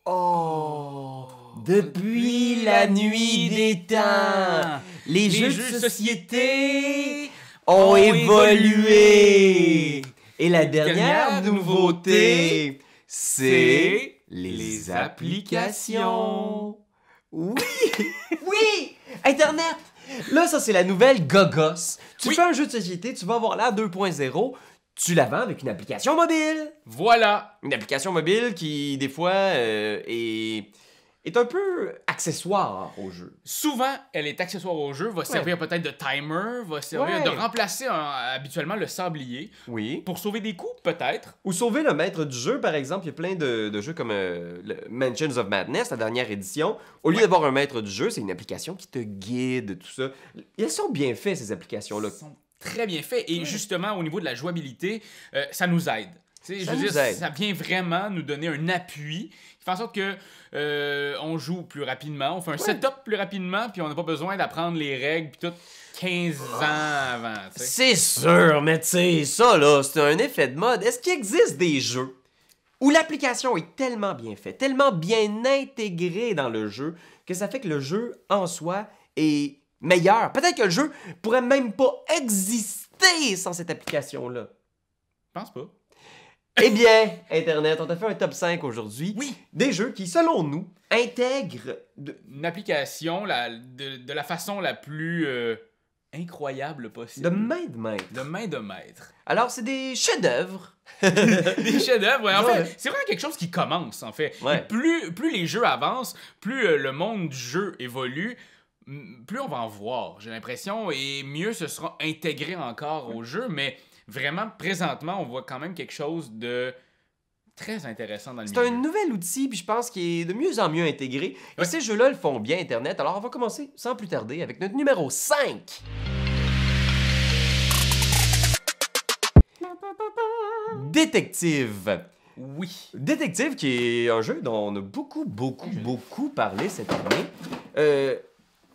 Oh! Depuis la nuit des temps, les jeux de société ont évolué. Et la dernière nouveauté, c'est les applications. Oui! Oui! Internet! Là, ça, c'est la nouvelle gogos. Tu fais un jeu de société, tu vas avoir la 2.0, tu la vends avec une application mobile. Voilà! Une application mobile qui, des fois, est un peu accessoire au jeu. Souvent, elle est accessoire au jeu, va servir peut-être de timer, va servir de remplacer habituellement le sablier. Oui. Pour sauver des coups, peut-être. Ou sauver le maître du jeu, par exemple. Il y a plein de jeux comme le Mansions of Madness, la dernière édition. Au lieu d'avoir un maître du jeu, c'est une application qui te guide, tout ça. Elles sont bien faites, ces applications-là. Ils sont très bien faits. Et justement, au niveau de la jouabilité, ça nous aide. Ça vient vraiment nous donner un appui qui fait en sorte que on joue plus rapidement, on fait un setup plus rapidement, puis on n'a pas besoin d'apprendre les règles puis tout 15 ans avant. T'sais. C'est sûr, mais tu sais, ça là, c'est un effet de mode. Est-ce qu'il existe des jeux où l'application est tellement bien faite, tellement bien intégrée dans le jeu, que ça fait que le jeu en soi est meilleur? Peut-être que le jeu pourrait même pas exister sans cette application-là. Je pense pas. Eh bien, Internet, on t'a fait un top 5 aujourd'hui. Oui. Des jeux qui, selon nous, intègrent... Une application de la façon la plus incroyable possible. De main de maître. De main de maître. Alors, c'est des chefs-d'œuvre. Des chefs-d'œuvre. Ouais. En Ouais. fait, c'est vraiment quelque chose qui commence, en fait. Ouais. Et plus les jeux avancent, plus le monde du jeu évolue, plus on va en voir, j'ai l'impression, et mieux ce sera intégré encore au jeu, mais vraiment, présentement, on voit quand même quelque chose de très intéressant dans le milieu. C'est un nouvel outil, puis je pense qu'il est de mieux en mieux intégré. Et ces jeux-là le font bien, Internet. Alors, on va commencer sans plus tarder avec notre numéro 5. Détective. Oui. Détective, qui est un jeu dont on a beaucoup parlé cette année.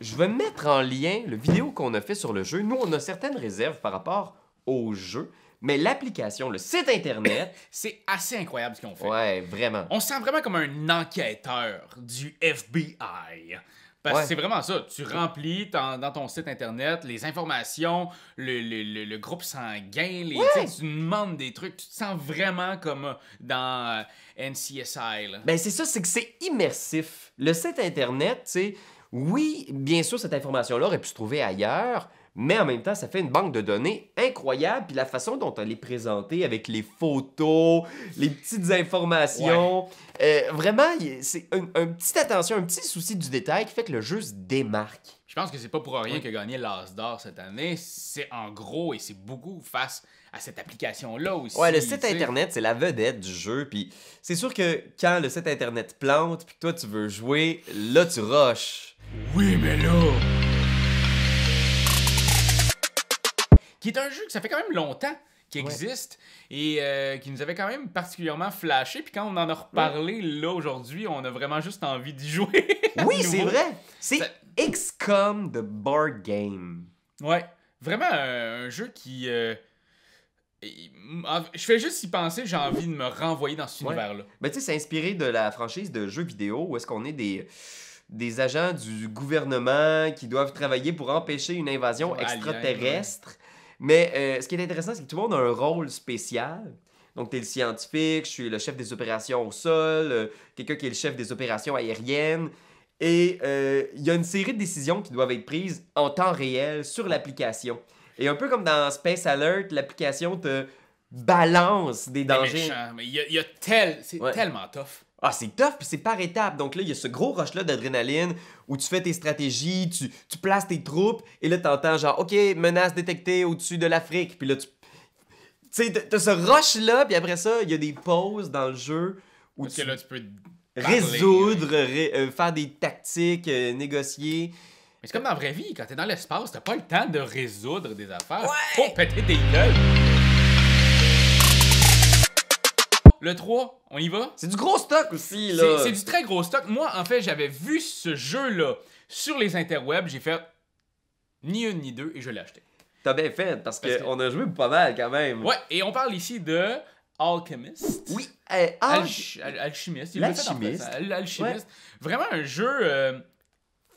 Je vais mettre en lien le vidéo qu'on a fait sur le jeu. Nous, on a certaines réserves par rapport au jeu, mais l'application, le site Internet... C'est assez incroyable ce qu'ils ont fait. Ouais, vraiment. On se sent vraiment comme un enquêteur du FBI. Parce que c'est vraiment ça. Tu remplis dans ton site Internet les informations, le groupe sanguin, tu demandes des trucs. Tu te sens vraiment comme dans NCSI. Là. Ben c'est ça, c'est que c'est immersif. Le site Internet, tu sais, oui, bien sûr, cette information-là aurait pu se trouver ailleurs, mais en même temps, ça fait une banque de données incroyable. Puis la façon dont elle est présentée avec les photos, les petites informations, vraiment, c'est une petite attention, un petit souci du détail qui fait que le jeu se démarque. Je pense que c'est pas pour rien qu'il a gagné l'As d'or cette année. C'est en gros, et c'est beaucoup face à cette application-là aussi. Ouais, le site Internet, c'est la vedette du jeu. Puis c'est sûr que quand le site Internet plante, puis que toi, tu veux jouer, là, tu rushes. Oui, mais là... Qui est un jeu que ça fait quand même longtemps qui existe et qui nous avait quand même particulièrement flashé. Puis quand on en a reparlé là aujourd'hui, on a vraiment juste envie d'y jouer. Oui, c'est vrai. C'est XCOM The Board Game. Ouais, vraiment un jeu qui... je fais juste y penser, j'ai envie de me renvoyer dans cet univers-là. Ben, tu sais, c'est inspiré de la franchise de jeux vidéo où est-ce qu'on est des agents du gouvernement qui doivent travailler pour empêcher une invasion extraterrestre. Mais ce qui est intéressant, c'est que tout le monde a un rôle spécial. Donc, tu es le scientifique, je suis le chef des opérations au sol, quelqu'un qui est le chef des opérations aériennes. Et il y a une série de décisions qui doivent être prises en temps réel sur l'application. Et un peu comme dans Space Alert, l'application te balance des dangers. Méchant, mais c'est tellement tough. Ah, c'est tough, puis c'est par étapes. Donc là, il y a ce gros rush-là d'adrénaline où tu fais tes stratégies, tu places tes troupes, et là, t'entends genre, OK, menace détectée au-dessus de l'Afrique. Puis là, tu sais, t'as ce rush-là, puis après ça, il y a des pauses dans le jeu où parce que là, tu peux résoudre, faire des tactiques, négocier. Mais c'est comme dans la vraie vie, quand t'es dans l'espace, t'as pas le temps de résoudre des affaires. Faut péter des gueules. Le 3, on y va? C'est du gros stock aussi, là. C'est du très gros stock. Moi, en fait, j'avais vu ce jeu-là sur les interwebs. J'ai fait ni une ni deux et je l'ai acheté. T'as bien fait, parce qu'on a joué pas mal quand même. Ouais, et on parle ici de Alchemist. Oui, Alchimiste. Il l'a fait en fait, Alchimiste. Vraiment un jeu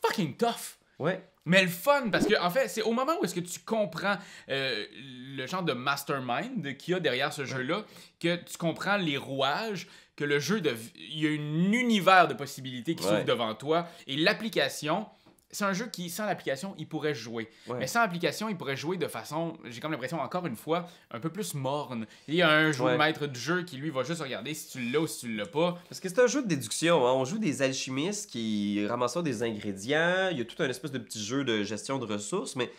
fucking tough. Ouais. Mais le fun, parce que en fait, c'est au moment où est-ce que tu comprends le genre de mastermind qu'il y a derrière ce jeu-là, que tu comprends les rouages, que le jeu, il y a un univers de possibilités qui s'ouvre devant toi, et l'application, c'est un jeu qui, sans l'application, il pourrait jouer. Ouais. Mais sans l'application, il pourrait jouer de façon, j'ai comme l'impression, encore une fois, un peu plus morne. Il y a un joueur maître du jeu qui, lui, va juste regarder si tu l'as ou si tu l'as pas. Parce que c'est un jeu de déduction. Hein. On joue des alchimistes qui ramassent des ingrédients. Il y a tout un espèce de petit jeu de gestion de ressources, mais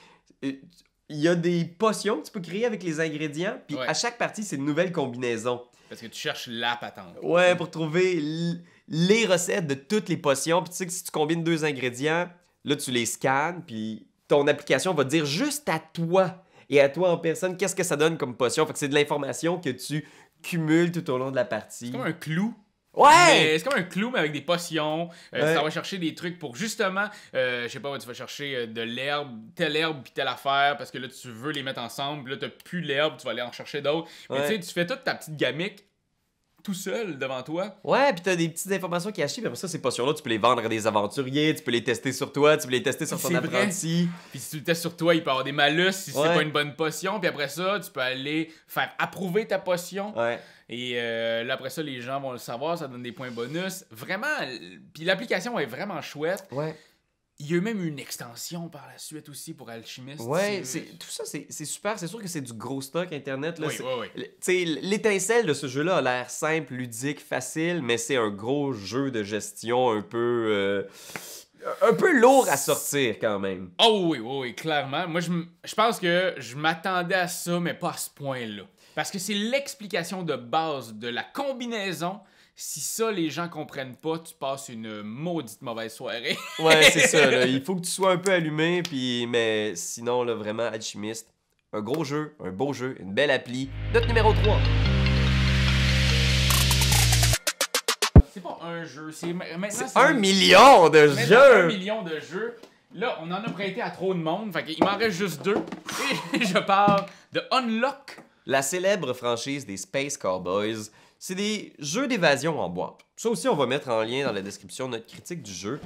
il y a des potions que tu peux créer avec les ingrédients. Puis à chaque partie, c'est une nouvelle combinaison. Parce que tu cherches la patente. Ouais, pour trouver les recettes de toutes les potions. Puis tu sais que si tu combines 2 ingrédients... Là, tu les scannes, puis ton application va te dire juste à toi et à toi en personne qu'est-ce que ça donne comme potion. Fait que c'est de l'information que tu cumules tout au long de la partie. C'est comme un clou. Ouais! C'est comme un clou, mais avec des potions. Tu vas chercher des trucs pour justement, je sais pas, tu vas chercher de l'herbe, telle herbe puis telle affaire, parce que là, tu veux les mettre ensemble. Là, t'as plus l'herbe, tu vas aller en chercher d'autres. Mais tu sais, tu fais toute ta petite gamique tout seul devant toi. Ouais, pis t'as des petites informations cachées, pis après ça, ces potions-là, tu peux les vendre à des aventuriers, tu peux les tester sur toi, tu peux les tester sur ton apprenti. Puis si tu le testes sur toi, il peut y avoir des malus si c'est pas une bonne potion, puis après ça, tu peux aller faire approuver ta potion. Ouais. Et là, après ça, les gens vont le savoir, ça donne des points bonus. Vraiment, puis l'application est vraiment chouette. Ouais. Il y a même une extension par la suite aussi pour Alchimiste. Ouais, tout ça, c'est super. C'est sûr que c'est du gros stock Internet. Là. Oui. L'étincelle de ce jeu-là a l'air simple, ludique, facile, mais c'est un gros jeu de gestion un peu lourd à sortir quand même. Oh oui, clairement. Moi, je pense que je m'attendais à ça, mais pas à ce point-là. Parce que c'est l'explication de base de la combinaison. Si ça, les gens comprennent pas, tu passes une maudite mauvaise soirée. Ouais, c'est ça. Là. Il faut que tu sois un peu allumé, mais sinon, là, vraiment, Alchimiste, un gros jeu, un beau jeu, une belle appli. Note numéro 3. C'est pas un jeu, c'est 1 million de jeux! 1 million de jeux. Là, on en a prêté à trop de monde, fait qu'il m'en reste juste 2. Et je parle de Unlock. La célèbre franchise des Space Cowboys. C'est des jeux d'évasion en boîte. Ça aussi, on va mettre en lien dans la description notre critique du jeu.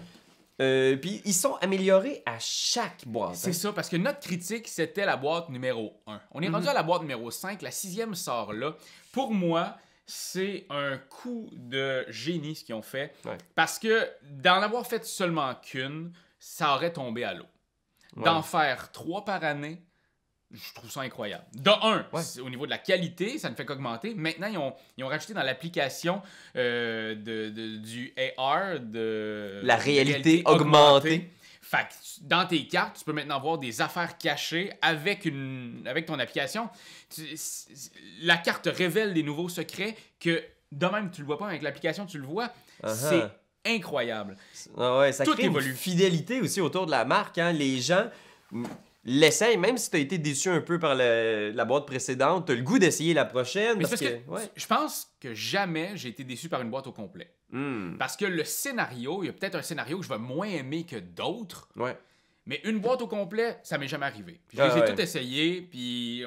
Puis ils sont améliorés à chaque boîte. C'est ça, parce que notre critique, c'était la boîte numéro 1. On est rendu à la boîte numéro 5, la 6e sort là. Pour moi, c'est un coup de génie ce qu'ils ont fait. Ouais. Parce que d'en avoir fait seulement qu'une, ça aurait tombé à l'eau. D'en faire 3 par année, je trouve ça incroyable. De un, au niveau de la qualité, ça ne fait qu'augmenter. Maintenant, ils ont rajouté dans l'application du AR, de la réalité augmentée. Fait que dans tes cartes, tu peux maintenant voir des affaires cachées avec ton application. La carte révèle des nouveaux secrets que, de même, tu le vois pas avec l'application, tu le vois. C'est incroyable. Ça crée une fidélité aussi autour de la marque. Hein. Les gens l'essayent, même si tu as été déçu un peu par la boîte précédente, tu as le goût d'essayer la prochaine. Je pense que jamais j'ai été déçu par une boîte au complet. Parce que le scénario, il y a peut-être un scénario que je vais moins aimer que d'autres. Ouais. Mais une boîte au complet, ça m'est jamais arrivé. Puis je les ai toutes essayées, puis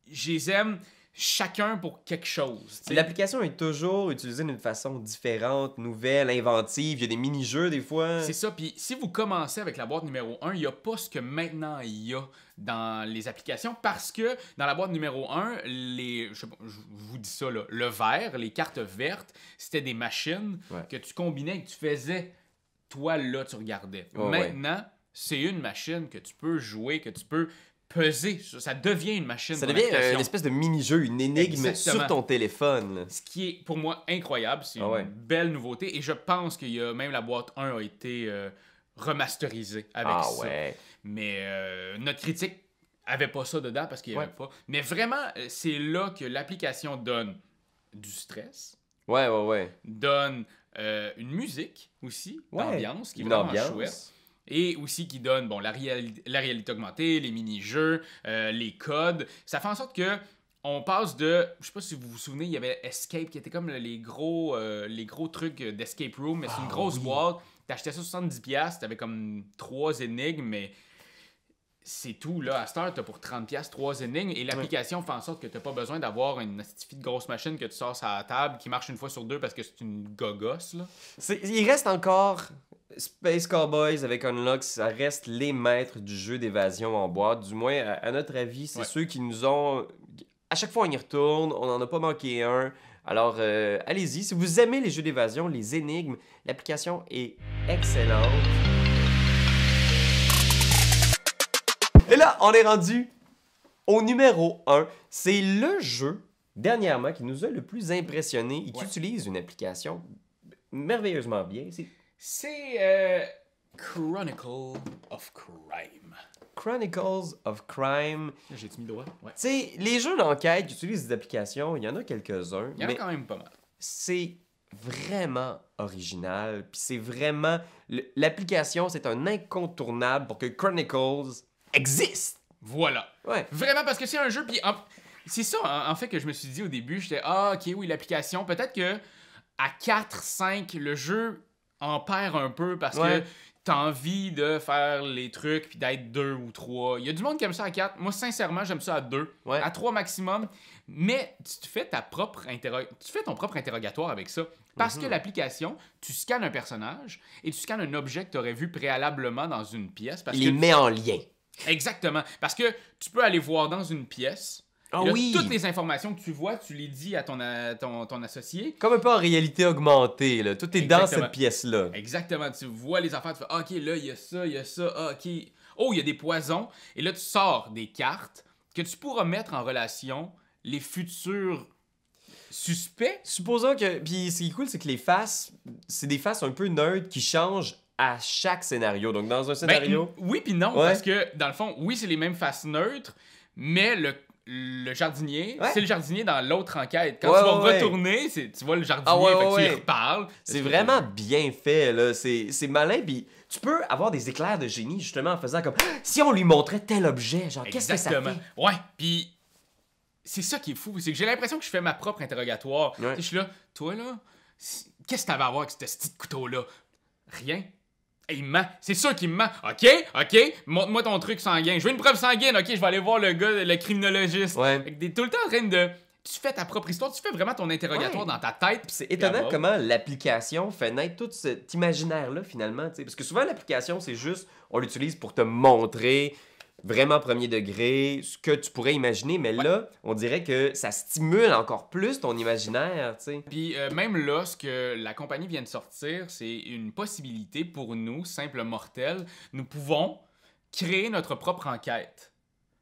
je les aime chacun pour quelque chose. L'application est toujours utilisée d'une façon différente, nouvelle, inventive. Il y a des mini-jeux des fois. C'est ça. Puis si vous commencez avec la boîte numéro 1, il n'y a pas ce que maintenant il y a dans les applications. Parce que dans la boîte numéro 1, je vous dis ça, là, le vert, les cartes vertes, c'était des machines que tu combinais et que tu faisais. Toi, là, tu regardais. Maintenant, c'est une machine que tu peux jouer, que tu peux peser. Ça devient une machine. Ça devient une espèce de mini-jeu, une énigme sur ton téléphone. Là. Ce qui est, pour moi, incroyable. C'est une belle nouveauté. Et je pense qu'il y a même la boîte 1 a été remasterisée avec ça. Mais notre critique avait pas ça dedans parce qu'il n'y avait pas. Mais vraiment, c'est là que l'application donne du stress. Donne une musique aussi, d'ambiance, qui est vraiment chouette. Et aussi qui donne la réalité augmentée, les mini-jeux, les codes. Ça fait en sorte que on passe de... Je sais pas si vous vous souvenez, il y avait Escape qui était comme les gros trucs d'Escape Room, mais c'est une grosse boîte. T'achetais ça 70$, t'avais comme 3 énigmes, mais c'est tout, là. À cette heure, t'as pour 30$, 3 énigmes, et l'application fait en sorte que t'as pas besoin d'avoir une de grosse machine que tu sors sur la table, qui marche une fois sur deux parce que c'est une gogosse, là. Il reste encore Space Cowboys avec Unlock, ça reste les maîtres du jeu d'évasion en boîte. Du moins, à notre avis, c'est ceux qui nous ont... À chaque fois, on y retourne, on n'en a pas manqué un. Alors, allez-y. Si vous aimez les jeux d'évasion, les énigmes, l'application est excellente. Et là, on est rendu au numéro 1. C'est le jeu, dernièrement, qui nous a le plus impressionné et qui utilise une application merveilleusement bien. C'est Chronicle of Crime. Chronicles of Crime. J'ai-tu mis droit? Ouais. Tu sais, les jeux d'enquête qui utilisent des applications, il y en a quelques-uns. Il y en a quand même pas mal. C'est vraiment original. Puis c'est vraiment... L'application, c'est un incontournable pour que Chronicles existe. Voilà. Ouais. Vraiment, parce que c'est un jeu, puis c'est ça, en fait, que je me suis dit au début. J'étais, ok, oui, l'application, peut-être que à 4, 5, le jeu en perd un peu parce que t'as envie de faire les trucs puis d'être 2 ou 3. Il y a du monde qui aime ça à 4. Moi, sincèrement, j'aime ça à 2. Ouais. À 3 maximum. Mais tu fais ton propre interrogatoire avec ça. Parce que l'application, tu scannes un personnage et tu scannes un objet que tu aurais vu préalablement dans une pièce. Il les met en lien. Exactement. Parce que tu peux aller voir dans une pièce... Ah oui! Toutes les informations que tu vois, tu les dis à ton associé. Comme un peu en réalité augmentée, là. Tout est dans cette pièce-là. Exactement. Tu vois les affaires, tu fais OK, là, il y a ça, OK. Oh, il y a des poisons. Et là, tu sors des cartes que tu pourras mettre en relation les futurs suspects. Supposons que... Puis ce qui est cool, c'est que les faces, c'est des faces un peu neutres qui changent à chaque scénario. Donc, dans un scénario... oui puis non, parce que, dans le fond, oui, c'est les mêmes faces neutres, mais le jardinier, c'est le jardinier dans l'autre enquête. Quand tu vas retourner, tu vois le jardinier, tu y reparles. C'est vraiment bien fait, là. C'est malin, puis tu peux avoir des éclairs de génie, justement, en faisant comme... Si on lui montrait tel objet, genre, qu'est-ce que ça fait? Ouais, puis c'est ça qui est fou, c'est que j'ai l'impression que je fais ma propre interrogatoire. Je suis là, toi, là, qu'est-ce que t'avais à voir avec ce petit couteau-là? Rien. Il me ment. C'est sûr qu'il me ment. OK, montre-moi ton truc sanguin. Je veux une preuve sanguine. OK, je vais aller voir le gars, le criminologiste. T'es tout le temps en train de... Tu fais ta propre histoire, tu fais vraiment ton interrogatoire dans ta tête. C'est étonnant comment l'application fait naître tout cet imaginaire-là, finalement. T'sais. Parce que souvent, l'application, c'est juste... On l'utilise pour te montrer... vraiment premier degré, ce que tu pourrais imaginer, mais là, on dirait que ça stimule encore plus ton imaginaire, tu sais. Puis même là, ce que la compagnie vient de sortir, c'est une possibilité pour nous, simples mortels, nous pouvons créer notre propre enquête.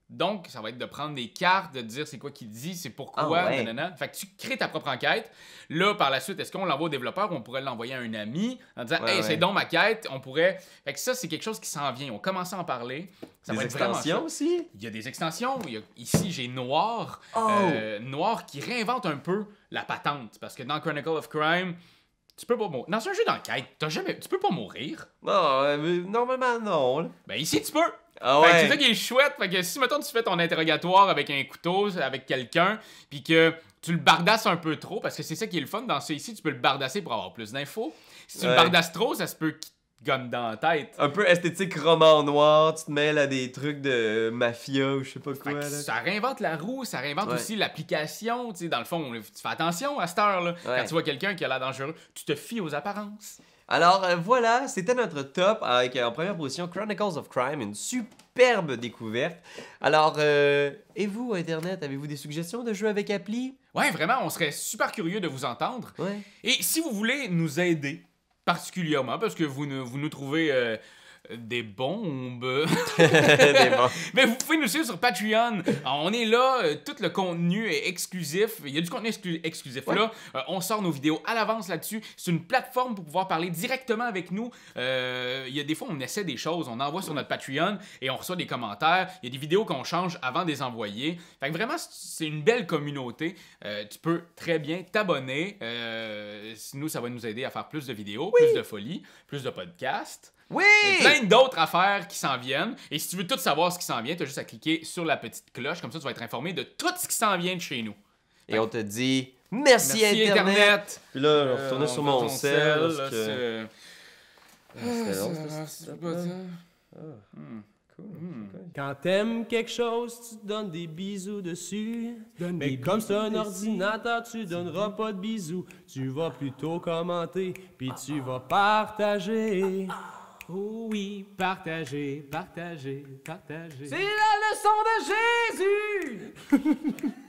Donc, ça va être de prendre des cartes, de dire c'est quoi qu'il dit, c'est pourquoi, nanana. Fait que tu crées ta propre enquête. Là, par la suite, est-ce qu'on l'envoie au développeur ou on pourrait l'envoyer à un ami en disant hey, c'est donc ma quête, on pourrait... Fait que ça, c'est quelque chose qui s'en vient. On commence à en parler. Ça des va extensions aussi? Il y a des extensions. Ici, j'ai Noir. Noir qui réinvente un peu la patente. Parce que dans Chronicle of Crime... Tu peux pas mourir. Dans un jeu d'enquête, tu peux pas mourir. Non, normalement, non. Là. Ben ici, tu peux. Ah ouais. C'est ça qui est chouette. Fait que si, mettons, tu fais ton interrogatoire avec un couteau, avec quelqu'un, puis que tu le bardasses un peu trop, parce que c'est ça qui est le fun dans ça ici, tu peux le bardasser pour avoir plus d'infos. Si tu le bardasses trop, ça se peut qu'il te gonne dans la tête. Un peu esthétique roman noir, tu te mêles à des trucs de mafia ou je sais pas quoi. Là. Ça réinvente la roue, ça réinvente aussi l'application. Tu sais, dans le fond, tu fais attention à cette heure-là. Quand tu vois quelqu'un qui a l'air dangereux, tu te fies aux apparences. Alors voilà, c'était notre top avec en première position Chronicles of Crime, une superbe découverte. Alors, et vous, Internet, avez-vous des suggestions de jeux avec appli? Ouais, vraiment, on serait super curieux de vous entendre. Ouais. Et si vous voulez nous aider, particulièrement, parce que vous nous trouvez... des bombes. Des bombes. Mais vous pouvez nous suivre sur Patreon. On est là, tout le contenu est exclusif. Il y a du contenu exclusif là. On sort nos vidéos à l'avance là-dessus. C'est une plateforme pour pouvoir parler directement avec nous. Il y a des fois, on essaie des choses, on envoie sur notre Patreon et on reçoit des commentaires. Il y a des vidéos qu'on change avant de les envoyer. Fait que vraiment, c'est une belle communauté. Tu peux très bien t'abonner. Nous, ça va nous aider à faire plus de vidéos, plus de folie, plus de podcasts. Oui! Il y a plein d'autres affaires qui s'en viennent. Et si tu veux tout savoir ce qui s'en vient, tu as juste à cliquer sur la petite cloche. Comme ça, tu vas être informé de tout ce qui s'en vient de chez nous. Et on te dit merci Internet. Puis là, on retourne sur mon sel. Quand t'aimes quelque chose, tu donnes des bisous dessus. Mais comme c'est un ordinateur, tu donneras pas de bisous. Tu vas plutôt commenter, puis tu vas partager. Oh oui, partager, partager, partager. C'est la leçon de Jésus!